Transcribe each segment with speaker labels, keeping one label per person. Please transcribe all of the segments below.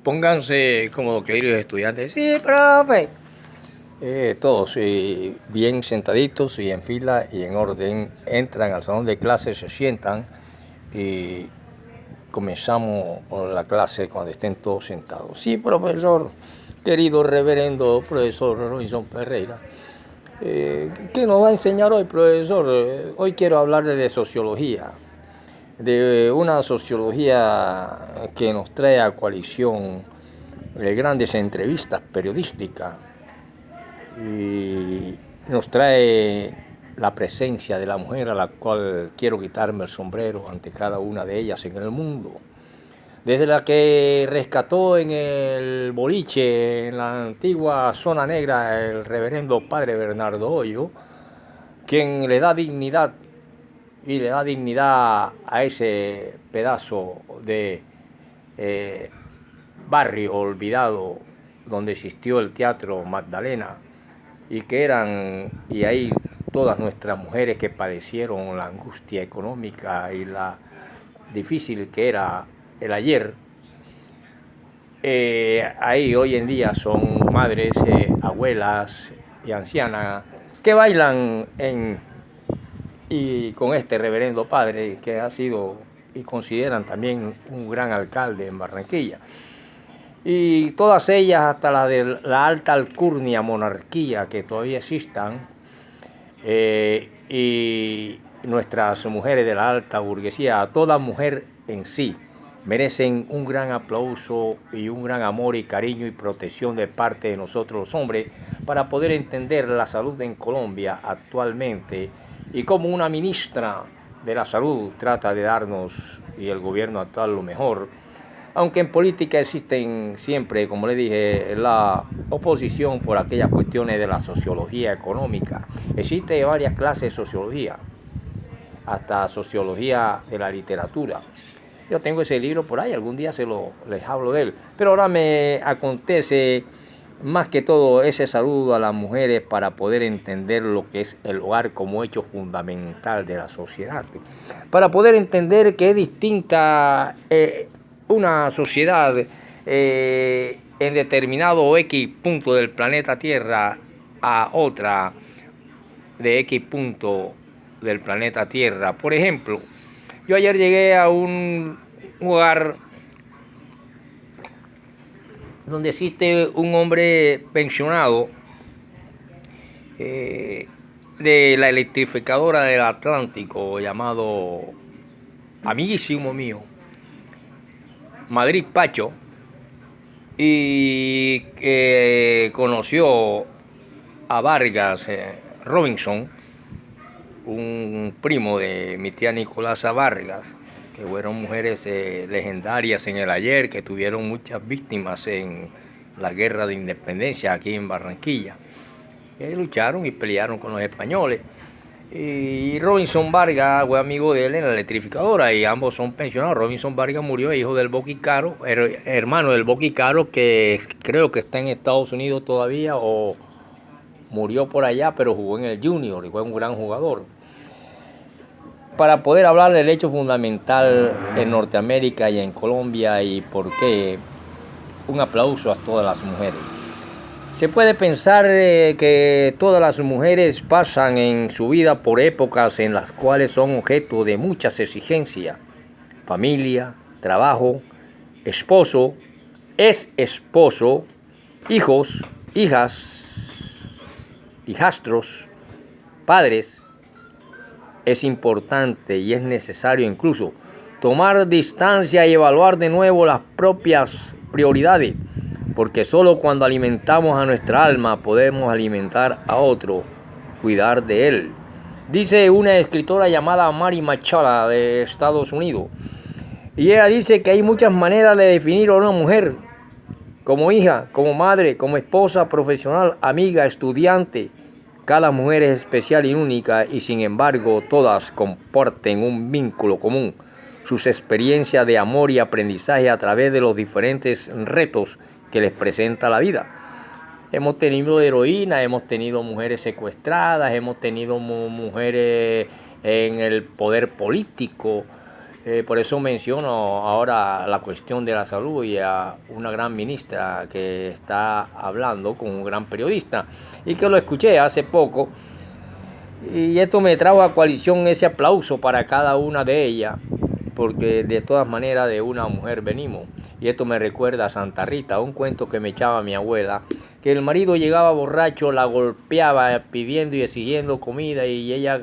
Speaker 1: Pónganse como queridos estudiantes. Sí, profe. Todos bien sentaditos y en fila y en orden. Entran al salón de clases, se sientan y comenzamos la clase cuando estén todos sentados. Sí, profesor, querido reverendo profesor Robinson Ferreira. ¿Qué nos va a enseñar hoy, profesor? Hoy quiero hablarle de sociología, de una sociología que nos trae a coalición grandes entrevistas periodísticas y nos trae la presencia de la mujer a la cual quiero quitarme el sombrero ante cada una de ellas en el mundo. Desde la que rescató en el boliche, en la antigua zona negra, el reverendo padre Bernardo Hoyo, quien le da dignidad y le da dignidad a ese pedazo de barrio olvidado donde existió el Teatro Magdalena y ahí todas nuestras mujeres que padecieron la angustia económica y la difícil que era el ayer, ahí hoy en día son madres, abuelas y ancianas que bailan y con este reverendo padre que ha sido y consideran también un gran alcalde en Barranquilla. Y todas ellas, hasta la de la alta alcurnia monarquía que todavía existan, y nuestras mujeres de la alta burguesía, toda mujer en sí, merecen un gran aplauso y un gran amor y cariño y protección de parte de nosotros los hombres para poder entender la salud en Colombia actualmente y cómo una ministra de la salud trata de darnos y el gobierno actual lo mejor. Aunque en política existen siempre, como le dije, la oposición por aquellas cuestiones de la sociología económica. Existe varias clases de sociología, hasta sociología de la literatura. Yo tengo ese libro por ahí, algún día les hablo de él. Pero ahora me acontece más que todo ese saludo a las mujeres para poder entender lo que es el hogar como hecho fundamental de la sociedad. Para poder entender que es distinta una sociedad en determinado X punto del planeta Tierra a otra de X punto del planeta Tierra. Por ejemplo, yo ayer llegué a un hogar donde existe un hombre pensionado de la electrificadora del Atlántico llamado amiguísimo mío, Madrid Pacho, y conoció a Vargas Robinson, un primo de mi tía Nicolasa Vargas, que fueron mujeres legendarias en el ayer, que tuvieron muchas víctimas en la guerra de independencia aquí en Barranquilla. Lucharon y pelearon con los españoles. Y Robinson Vargas fue amigo de él en la electrificadora y ambos son pensionados. Robinson Vargas murió, hijo del Boquicaro, hermano del Boquicaro, que creo que está en Estados Unidos todavía o murió por allá, pero jugó en el Junior y fue un gran jugador. Para poder hablar del hecho fundamental en Norteamérica y en Colombia y por qué, un aplauso a todas las mujeres. Se puede pensar que todas las mujeres pasan en su vida por épocas en las cuales son objeto de muchas exigencias. Familia, trabajo, esposo, esposo, hijos, hijas, hijastros, padres. Es importante y es necesario incluso tomar distancia y evaluar de nuevo las propias prioridades, porque solo cuando alimentamos a nuestra alma podemos alimentar a otro, cuidar de él. Dice una escritora llamada Mary Machala de Estados Unidos, y ella dice que hay muchas maneras de definir a una mujer, como hija, como madre, como esposa, profesional, amiga, estudiante. Cada mujer es especial y única y sin embargo todas comparten un vínculo común, sus experiencias de amor y aprendizaje a través de los diferentes retos que les presenta la vida. Hemos tenido heroínas, hemos tenido mujeres secuestradas, hemos tenido mujeres en el poder político, Por eso menciono ahora la cuestión de la salud y a una gran ministra que está hablando con un gran periodista y que lo escuché hace poco. Y esto me trajo a coalición ese aplauso para cada una de ellas, porque de todas maneras de una mujer venimos. Y esto me recuerda a Santa Rita, un cuento que me echaba mi abuela, que el marido llegaba borracho, la golpeaba pidiendo y exigiendo comida y ella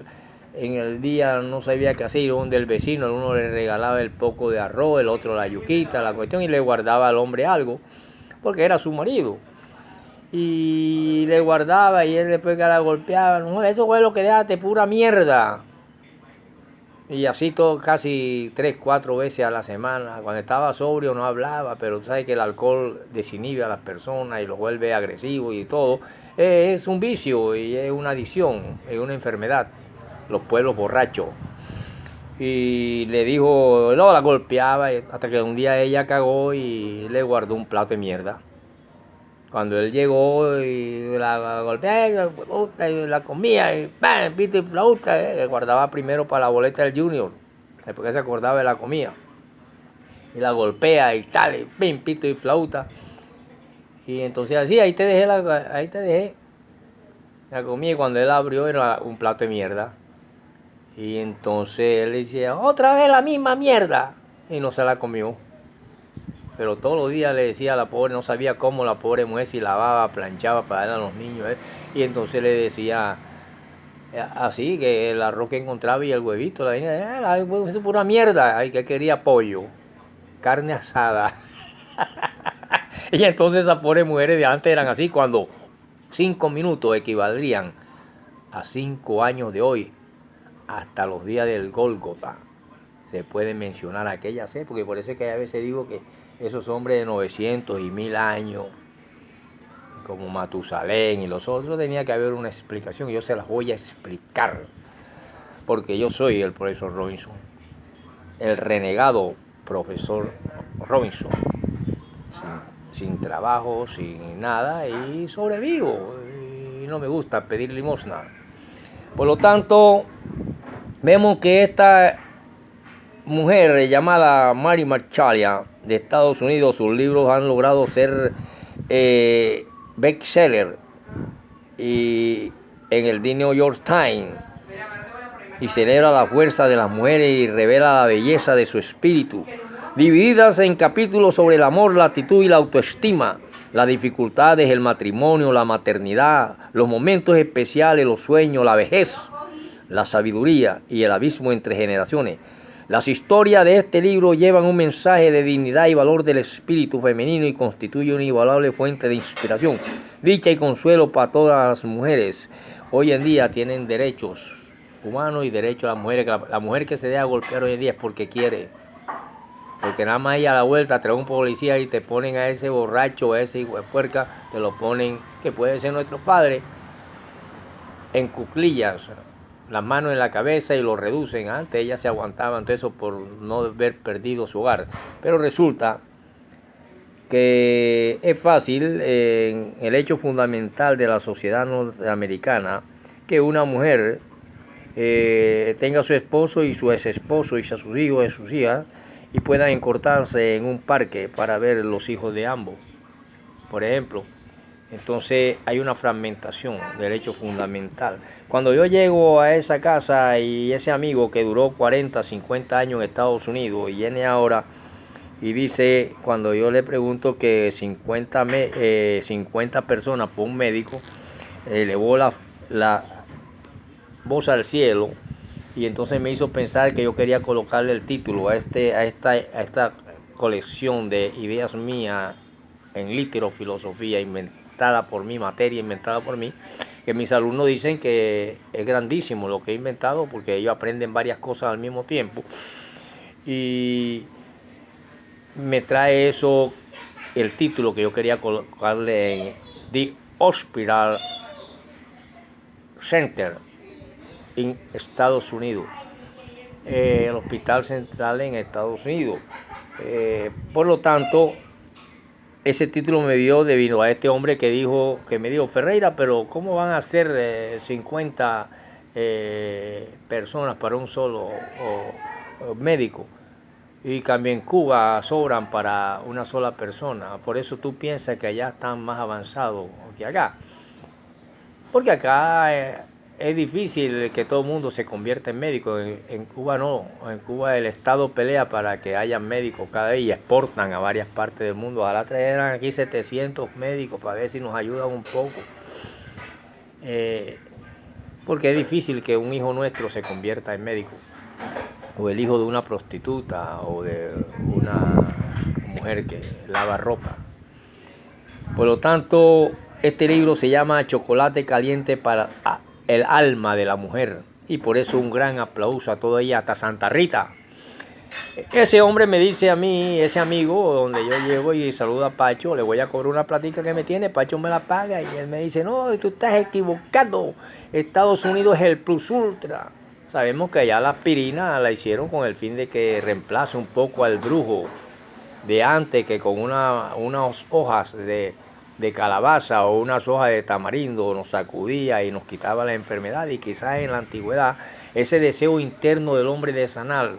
Speaker 1: en el día no sabía qué hacer, donde el vecino, uno le regalaba el poco de arroz, el otro la yuquita, la cuestión, y le guardaba al hombre algo, porque era su marido. Y le guardaba y él después que la golpeaba, no, eso fue lo que dejaste, pura mierda. Y así todo, casi 3, 4 veces a la semana. Cuando estaba sobrio no hablaba, pero tú sabes que el alcohol desinhibe a las personas y los vuelve agresivos y todo. Es un vicio y es una adicción, es una enfermedad, los pueblos borrachos. Y le dijo, no, la golpeaba hasta que un día ella cagó y le guardó un plato de mierda. Cuando él llegó y la golpeaba, la comía, y ¡pam! Pito y flauta, le guardaba primero para la boleta del Junior, después que se acordaba de la comida. Y la golpea y tal, y ¡pim! Pito y flauta. Y entonces así, ahí te dejé la comida, y cuando él abrió era un plato de mierda. Y entonces él decía, otra vez la misma mierda. Y no se la comió. Pero todos los días le decía a la pobre, no sabía cómo la pobre mujer si lavaba, planchaba para darle a los niños. Y entonces le decía así, que el arroz que encontraba y el huevito, la vaina, es pura mierda. Ay, que quería pollo, carne asada. Y entonces esas pobres mujeres de antes eran así, cuando 5 minutos equivaldrían a 5 años de hoy, hasta los días del Gólgota. Se puede mencionar aquellas épocas, por eso es que a veces digo que esos hombres de 900 y 1000 años, como Matusalén y los otros, tenía que haber una explicación y yo se las voy a explicar, porque yo soy el profesor Robinson, el renegado profesor Robinson, sin trabajo, sin nada, y sobrevivo, y no me gusta pedir limosna. Por lo tanto, vemos que esta mujer llamada Mary Marchalia de Estados Unidos, sus libros han logrado ser bestseller y en el The New York Times, y celebra la fuerza de las mujeres y revela la belleza de su espíritu, divididas en capítulos sobre el amor, la actitud y la autoestima, las dificultades, el matrimonio, la maternidad, los momentos especiales, los sueños, la vejez, la sabiduría y el abismo entre generaciones. Las historias de este libro llevan un mensaje de dignidad y valor del espíritu femenino y constituye una inigualable fuente de inspiración, dicha y consuelo para todas las mujeres. Hoy en día tienen derechos humanos y derechos a las mujeres. La mujer que se deja golpear hoy en día es porque quiere. Porque nada más ahí a la vuelta trae un policía y te ponen a ese borracho, a ese hijo de puerca, te lo ponen, que puede ser nuestro padre, en cuclillas, las manos en la cabeza y lo reducen. Antes ellas se aguantaban todo eso por no haber perdido su hogar. Pero resulta que es fácil en el hecho fundamental de la sociedad norteamericana que una mujer tenga a su esposo y su ex esposo y a sus hijos y sus hijas y puedan encortarse en un parque para ver los hijos de ambos, por ejemplo. Entonces hay una fragmentación del hecho fundamental. Cuando yo llego a esa casa y ese amigo que duró 40, 50 años en Estados Unidos y viene ahora y dice, cuando yo le pregunto que 50 personas por un médico, elevó la voz al cielo y entonces me hizo pensar que yo quería colocarle el título a esta colección de ideas mías en literofilosofía inventada por mí, materia inventada por mí, que mis alumnos dicen que es grandísimo lo que he inventado porque ellos aprenden varias cosas al mismo tiempo y me trae eso el título que yo quería colocarle en The Hospital Center en Estados Unidos, el Hospital Central en Estados Unidos. Por lo tanto, ese título me dio debido a este hombre que me dijo, Ferreira, pero ¿cómo van a ser 50 personas para un solo médico? y también en Cuba sobran para una sola persona. Por eso tú piensas que allá están más avanzados que acá. Porque acá es difícil que todo el mundo se convierta en médico. En Cuba no. En Cuba el Estado pelea para que haya médicos cada día y exportan a varias partes del mundo. Ojalá trajeran aquí 700 médicos para ver si nos ayudan un poco. Porque es difícil que un hijo nuestro se convierta en médico. O el hijo de una prostituta o de una mujer que lava ropa. Por lo tanto, este libro se llama Chocolate Caliente para el alma de la mujer. Y por eso un gran aplauso a toda ella, hasta Santa Rita. Ese hombre me dice a mí, ese amigo, donde yo llego y saludo a Pacho, le voy a cobrar una platica que me tiene, Pacho me la paga y él me dice, no, tú estás equivocado, Estados Unidos es el plus ultra. Sabemos que allá la aspirina la hicieron con el fin de que reemplace un poco al brujo de antes, que con unas hojas de calabaza o unas hojas de tamarindo nos sacudía y nos quitaba la enfermedad. Y quizás en la antigüedad ese deseo interno del hombre de sanar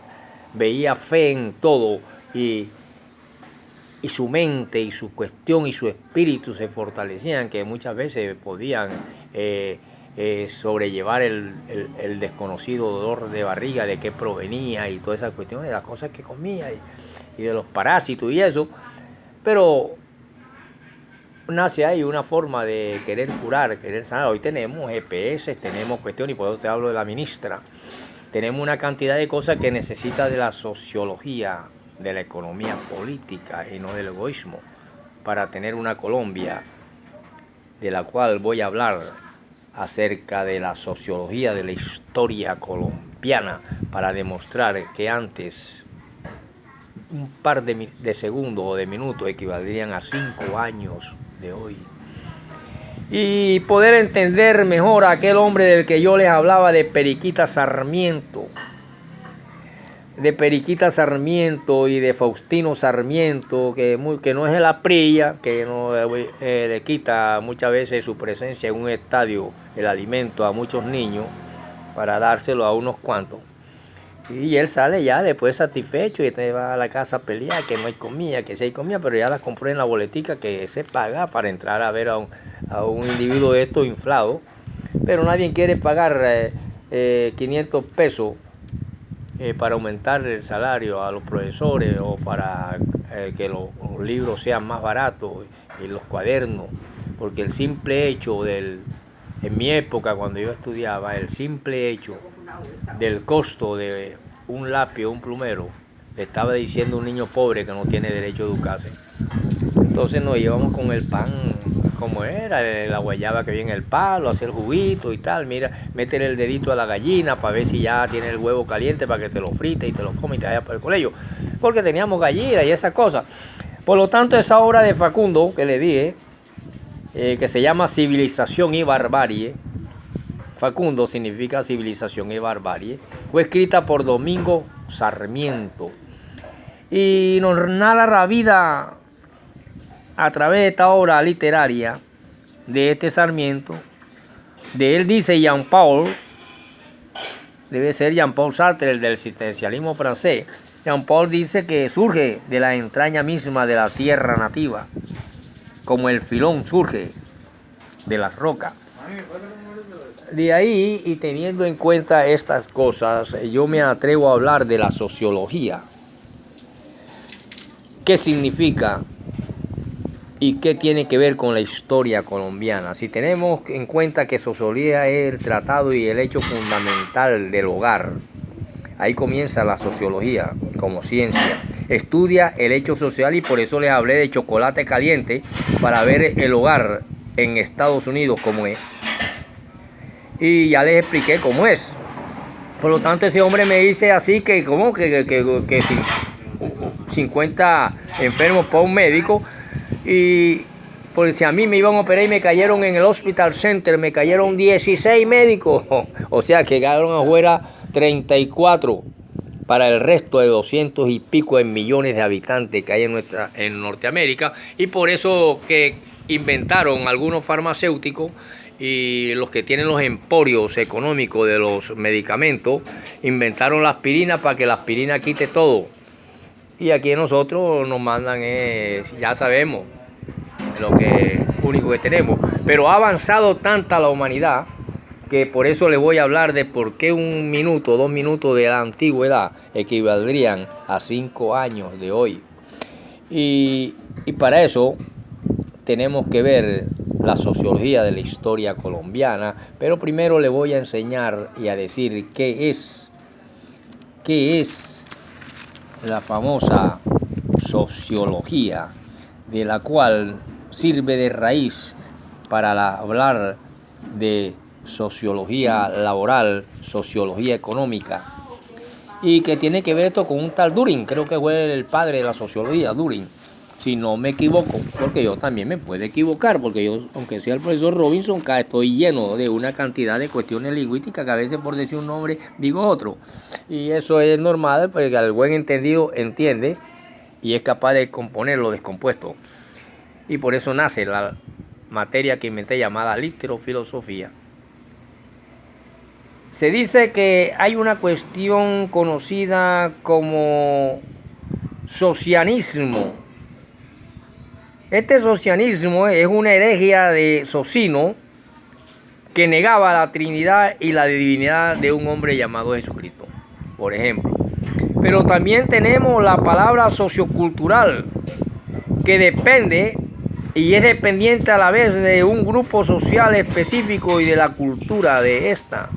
Speaker 1: veía fe en todo y su mente y su cuestión y su espíritu se fortalecían, que muchas veces podían sobrellevar el desconocido dolor de barriga, de qué provenía y todas esas cuestiones, las cosas que comía y de los parásitos y eso. Pero nace ahí una forma de querer curar, querer sanar. Hoy tenemos GPS, tenemos cuestiones, y por eso te hablo de la ministra. Tenemos una cantidad de cosas que necesita de la sociología, de la economía política y no del egoísmo, para tener una Colombia de la cual voy a hablar acerca de la sociología de la historia colombiana, para demostrar que antes un par de segundos o de minutos equivaldrían a 5 años de hoy. Y poder entender mejor a aquel hombre del que yo les hablaba, de Periquita Sarmiento. De Periquita Sarmiento y de Faustino Sarmiento, que no es el Aprilla, que no le quita muchas veces su presencia en un estadio el alimento a muchos niños para dárselo a unos cuantos. Y él sale ya después satisfecho y te va a la casa a pelear, que no hay comida, que sí hay comida, pero ya la compró en la boletica que se paga para entrar a ver a un individuo de estos inflado. Pero nadie quiere pagar 500 pesos para aumentar el salario a los profesores o para que los libros sean más baratos y los cuadernos. Porque el simple hecho en mi época cuando yo estudiaba, el simple hecho del costo de un lápiz o un plumero, le estaba diciendo a un niño pobre que no tiene derecho a educarse. Entonces nos llevamos con el pan como era, la guayaba que viene en el palo, hacer juguito y tal. Mira, métele el dedito a la gallina para ver si ya tiene el huevo caliente para que te lo frite y te lo come y te vaya para el colegio. Porque teníamos gallinas y esas cosas. Por lo tanto, esa obra de Facundo que le dije, que se llama Civilización y Barbarie, Facundo significa civilización y barbarie, fue escrita por Domingo Sarmiento y nos narra la vida a través de esta obra literaria de este Sarmiento. De él dice Jean-Paul, debe ser Jean-Paul Sartre, el del existencialismo francés. Jean-Paul dice que surge de la entraña misma de la tierra nativa, como el filón surge de las rocas. De ahí, y teniendo en cuenta estas cosas, yo me atrevo a hablar de la sociología. ¿Qué significa y qué tiene que ver con la historia colombiana? Si tenemos en cuenta que sociología es el tratado y el hecho fundamental del hogar, ahí comienza la sociología como ciencia. Estudia el hecho social y por eso les hablé de Chocolate Caliente, para ver el hogar en Estados Unidos como es. Y ya les expliqué cómo es. Por lo tanto, ese hombre me dice así que como que 50 enfermos para un médico. Y porque si a mí me iban a operar y me cayeron en el Hospital Center, me cayeron 16 médicos. O sea, que quedaron afuera 34 para el resto de 200 y pico de millones de habitantes que hay en Norteamérica. Y por eso que inventaron algunos farmacéuticos y los que tienen los emporios económicos de los medicamentos, inventaron la aspirina para que la aspirina quite todo. Y aquí nosotros nos mandan, ya sabemos lo que único que tenemos. Pero ha avanzado tanta la humanidad que por eso les voy a hablar de por qué 1 minuto, 2 minutos de la antigüedad equivaldrían a 5 años de hoy. Y para eso tenemos que ver la sociología de la historia colombiana, pero primero le voy a enseñar y a decir qué es la famosa sociología, de la cual sirve de raíz para hablar de sociología laboral, sociología económica, y que tiene que ver esto con un tal Düring. Creo que fue el padre de la sociología, Düring, si no me equivoco, porque yo también me puedo equivocar, porque yo, aunque sea el profesor Robinson, acá estoy lleno de una cantidad de cuestiones lingüísticas que a veces por decir un nombre digo otro, y eso es normal, porque el buen entendido entiende y es capaz de componer lo descompuesto, y por eso nace la materia que inventé llamada literofilosofía. Se dice que hay una cuestión conocida como socianismo. Este socianismo es una herejía de Socino que negaba la Trinidad y la divinidad de un hombre llamado Jesucristo, por ejemplo. Pero también tenemos la palabra sociocultural, que depende y es dependiente a la vez de un grupo social específico y de la cultura de esta.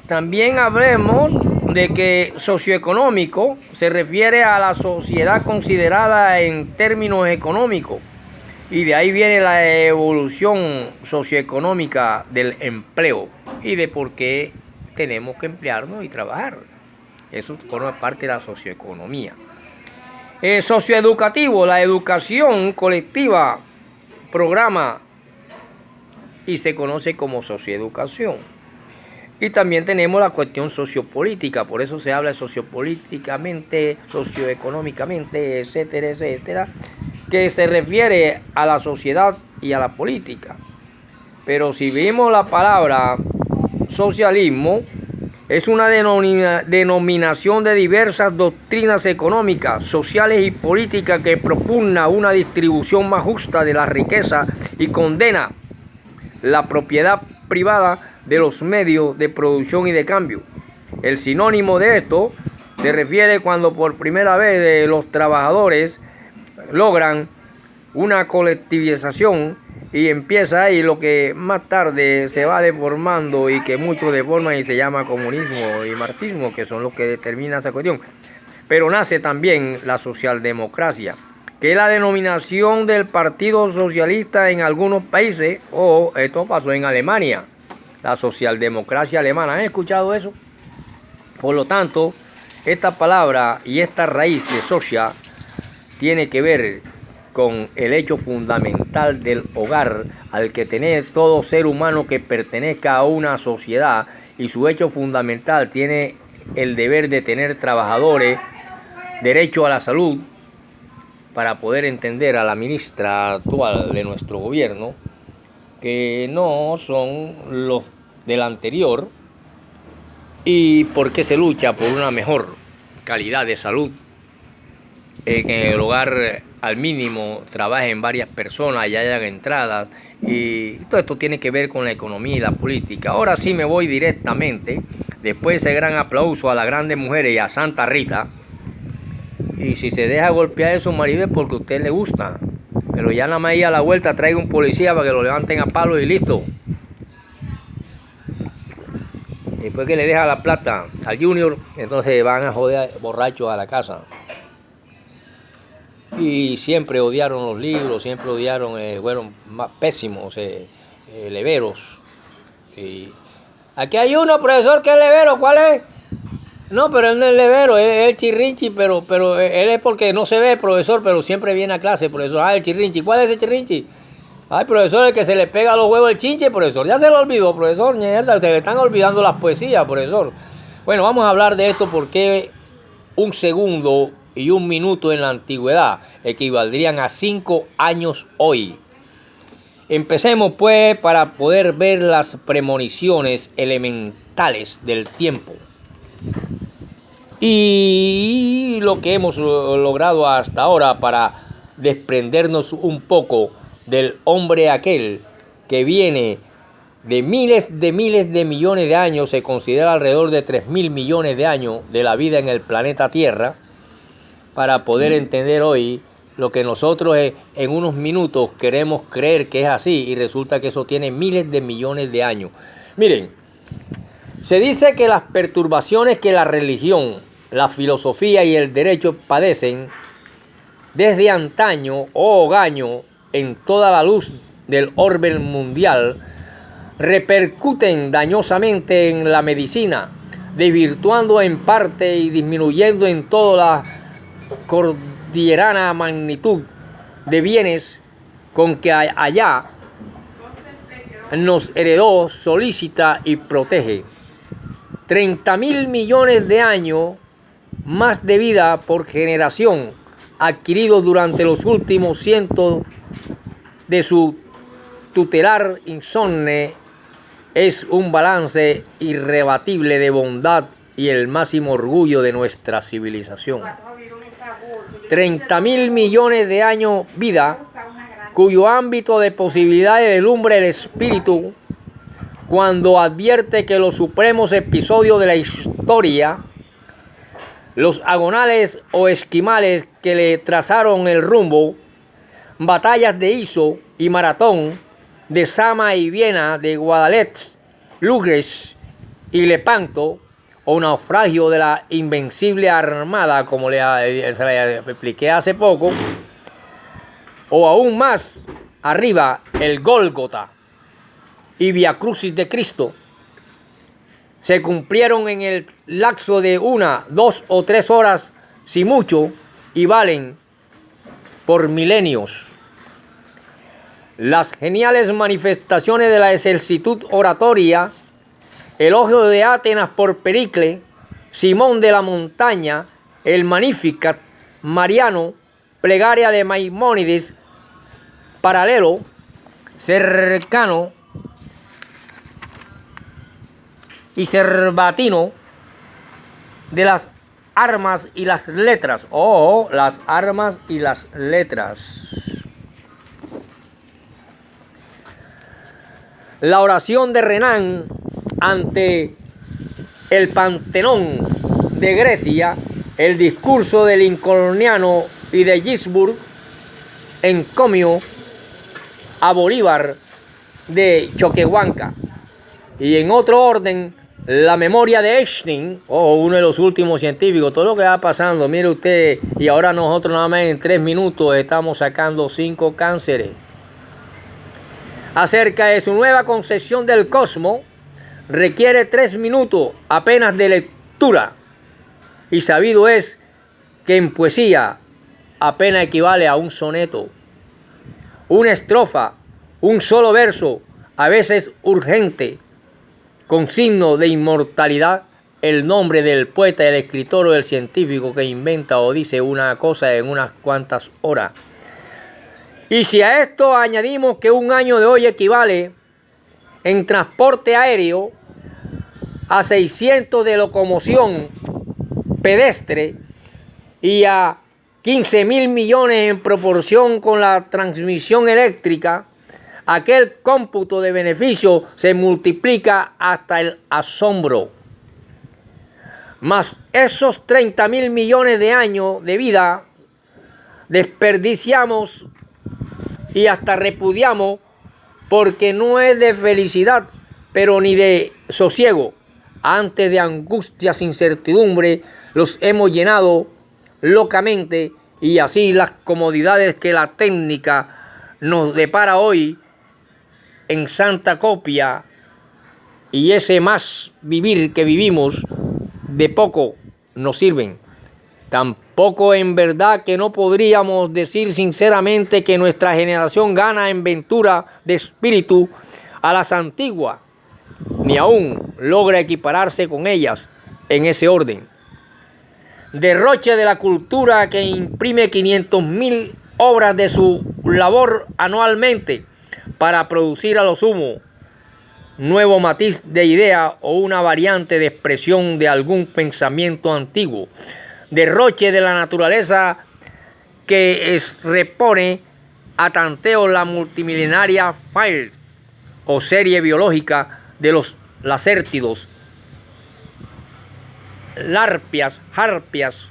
Speaker 1: También hablemos de que socioeconómico se refiere a la sociedad considerada en términos económicos, y de ahí viene la evolución socioeconómica del empleo y de por qué tenemos que emplearnos y trabajar. Eso forma parte de la socioeconomía. Socioeducativo, la educación colectiva, programa, y se conoce como socioeducación. Y también tenemos la cuestión sociopolítica, por eso se habla sociopolíticamente, socioeconómicamente, etcétera, etcétera, que se refiere a la sociedad y a la política. Pero si vimos la palabra socialismo, es una denominación de diversas doctrinas económicas, sociales y políticas que propugna una distribución más justa de la riqueza y condena la propiedad privada de los medios de producción y de cambio. El sinónimo de esto se refiere cuando por primera vez los trabajadores logran una colectivización y empieza ahí lo que más tarde se va deformando y que muchos deforman y se llama comunismo y marxismo, que son los que determinan esa cuestión. Pero nace también la socialdemocracia, que es la denominación del Partido Socialista en algunos países, o esto pasó en Alemania, la socialdemocracia alemana. ¿Han escuchado eso? Por lo tanto, esta palabra y esta raíz de socia tiene que ver con el hecho fundamental del hogar, al que tiene todo ser humano que pertenezca a una sociedad, y su hecho fundamental tiene el deber de tener trabajadores, derecho a la salud, para poder entender a la ministra actual de nuestro gobierno, que no son los del anterior, y por qué se lucha por una mejor calidad de salud, en el hogar al mínimo trabajen varias personas y hayan entradas, y todo esto tiene que ver con la economía y la política. Ahora sí me voy directamente, después de ese gran aplauso a las grandes mujeres y a Santa Rita. Y si se deja golpear de su marido es porque a usted le gusta, pero ya nada más ahí a la vuelta traiga un policía para que lo levanten a palo y listo. Después que le deja la plata al Junior, entonces van a joder borrachos a la casa. Y siempre odiaron los libros, siempre odiaron, fueron más pésimos, leveros. Y aquí hay uno, profesor, que es levero. ¿Cuál es? No, pero él no es levero, es el chirrinchi, pero él es porque no se ve, profesor, pero siempre viene a clase, profesor. Ah, el chirrinchi. ¿Cuál es el chirrinchi? Ay, profesor, el que se le pega a los huevos el chinche, profesor. Ya se lo olvidó, profesor. Mierda, se le están olvidando las poesías, profesor. Bueno, vamos a hablar de esto porque 1 segundo y 1 minuto en la antigüedad equivaldrían a 5 años hoy. Empecemos pues para poder ver las premoniciones elementales del tiempo. Y lo que hemos logrado hasta ahora para desprendernos un poco del hombre aquel que viene de miles de millones de años, se considera alrededor de 3.000 millones de años de la vida en el planeta Tierra, para poder entender hoy lo que nosotros en unos minutos queremos creer que es así, y resulta que eso tiene miles de millones de años. Miren, se dice que las perturbaciones que la religión, la filosofía y el derecho padecen desde antaño o hogaño en toda la luz del orbe mundial repercuten dañosamente en la medicina, desvirtuando en parte y disminuyendo en toda la cordillerana magnitud de bienes con que allá nos heredó, solicita y protege. 30.000 millones de años más de vida por generación adquiridos durante los últimos cientos de su tutelar insomne es un balance irrebatible de bondad y el máximo orgullo de nuestra civilización. 30.000 millones de años vida, cuyo ámbito de posibilidades deslumbra el espíritu cuando advierte que los supremos episodios de la historia, los agonales o esquimales que le trazaron el rumbo, batallas de Iso y Maratón, de Sama y Viena, de Guadalest, Lugres y Lepanto, o naufragio de la invencible armada, como le expliqué hace poco, o aún más arriba, el Gólgota y Via Crucis de Cristo, se cumplieron en el lapso de 1, 2 o 3 horas, si mucho, y valen por milenios. Las geniales manifestaciones de la excelsitud oratoria, elogio de Atenas por Pericle, Simón de la Montaña, el Magnificat, Mariano, plegaria de Maimónides, paralelo, cercano y cervatino de las armas y las letras. Las armas y las letras. La oración de Renan ante el Pantenón de Grecia, el discurso de Lincolniano y de Gisburg, encomio a Bolívar de Choquehuanca. Y en otro orden, la memoria de Einstein, uno de los últimos científicos. Todo lo que va pasando, mire usted, y ahora nosotros nada más en 3 minutos estamos sacando 5 cánceres. Acerca de su nueva concepción del cosmos, requiere 3 minutos apenas de lectura, y sabido es que en poesía apenas equivale a un soneto. Una estrofa, un solo verso, a veces urgente, con signo de inmortalidad, el nombre del poeta, del escritor o del científico que inventa o dice una cosa en unas cuantas horas. Y si a esto añadimos que un año de hoy equivale en transporte aéreo a 600 de locomoción pedestre y a 15.000 millones en proporción con la transmisión eléctrica, aquel cómputo de beneficio se multiplica hasta el asombro. Mas esos 30.000 millones de años de vida desperdiciamos y hasta repudiamos, porque no es de felicidad, pero ni de sosiego. Antes de angustias, incertidumbre, los hemos llenado locamente, y así las comodidades que la técnica nos depara hoy en santa copia, y ese más vivir que vivimos, de poco nos sirven. Tampoco en verdad que no podríamos decir sinceramente que nuestra generación gana en ventura de espíritu a las antiguas, ni aún logra equipararse con ellas en ese orden. Derroche de la cultura que imprime 500.000 obras de su labor anualmente para producir a lo sumo nuevo matiz de idea o una variante de expresión de algún pensamiento antiguo. Derroche de la naturaleza que repone a tanteo la multimilenaria file o serie biológica de los lacértidos, larpias, harpias,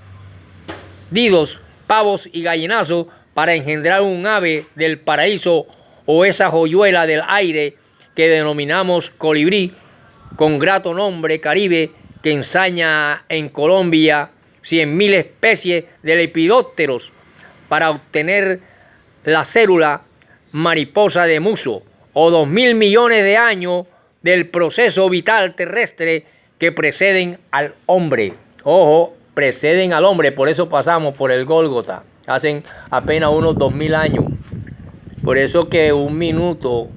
Speaker 1: didos, pavos y gallinazos para engendrar un ave del paraíso o esa joyuela del aire que denominamos colibrí, con grato nombre caribe, que ensaña en Colombia 100.000 especies de lepidópteros para obtener la célula mariposa de muso, o 2.000 millones de años del proceso vital terrestre que preceden al hombre. Ojo, preceden al hombre, por eso pasamos por el Gólgota, hacen apenas unos 2.000 años. Por eso que un minuto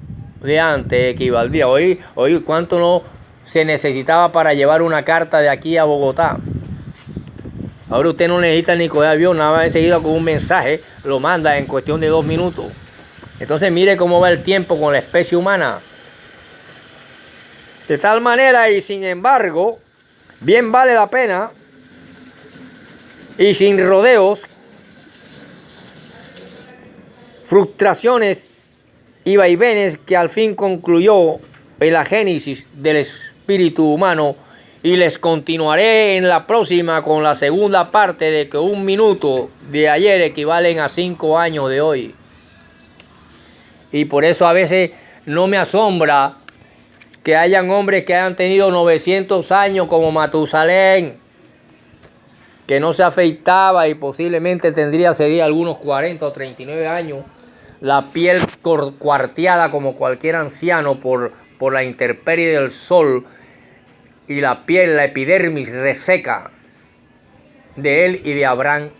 Speaker 1: de antes equivaldría. Hoy ¿cuánto no se necesitaba para llevar una carta de aquí a Bogotá? Ahora usted no necesita ni coger avión, nada más enseguida con un mensaje lo manda en cuestión de 2 minutos. Entonces mire cómo va el tiempo con la especie humana. De tal manera, y sin embargo, bien vale la pena, y sin rodeos, frustraciones y vaivenes, que al fin concluyó en la génesis del espíritu humano, y les continuaré en la próxima con la segunda parte de que 1 minuto de ayer equivalen a 5 años de hoy. Y por eso a veces no me asombra que hayan hombres que hayan tenido 900 años como Matusalén, que no se afeitaba y posiblemente sería algunos 40 o 39 años, la piel cuarteada como cualquier anciano por la intemperie del sol, y la piel, la epidermis reseca de él y de Abraham